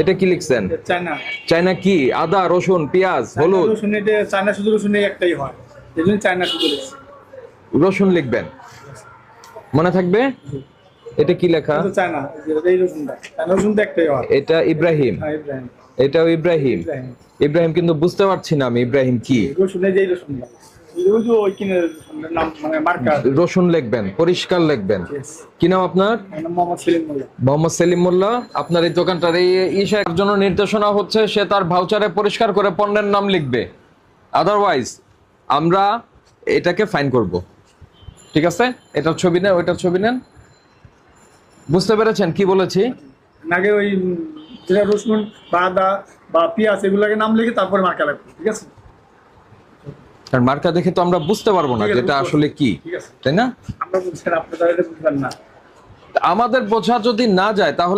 এটা কি লিখছেন? চায়না। চায়না কি? আদা, রসুন, পেঁয়াজ, হলুদ। রসুন, এটা চায়না শুধু রসুন একটাই হয়, এই জন্য চায়না শুধু লিখছে। রসুন লিখবেন, মনে থাকবে। এটা কি লেখা? চায়না, এই রসুনটা, চায়না রসুন তো একটাই হয়। এটা ইব্রাহিম, হ্যাঁ, ইব্রাহিম। এটাও ইব্রাহিম। ইব্রাহিম। ইব্রাহিম কিন্তু বুঝতে পারছি না আমি ইব্রাহিম কি। রসুনের যেই রসুনটা, ওই যে ওই কিনে রসুনের নাম, মানে মার্কা। রসুন লিখবেন, পরিষ্কার লিখবেন। Yes. কি নাম আপনার? আমার নাম মোহাম্মদ সেলিম মোল্লা। মোহাম্মদ সেলিম মোল্লা। আপনার এই দোকানটার এই ইশার জন্য নির্দেশনা হচ্ছে সে তার ভাউচারে পরিষ্কার করে পণ্যের নাম লিখবে, আদারওয়াইজ আমরা এটাকে ফাইন করব। ঠিক আছে, এটার ছবি নেন, ওইটার ছবি নেন। বুঝতে পেরেছেন কি বলেছি? আগে ওই যেটা রসুন বা আদা বা পেঁয়াজ এগুলোকে নাম লিখে তারপরে মার্কা লাগবে, ঠিক আছে? কারণ মার্কা দেখে তো আমরা বুঝতে পারবো না ঠিক আছে, যেটা বুঝতে আসলে কি, ঠিক আছে। তাই না? আমরা বুঝছেন, আপনারা এটা বুঝবেন না। আমাদের বোঝা যদি না যায় তাহলে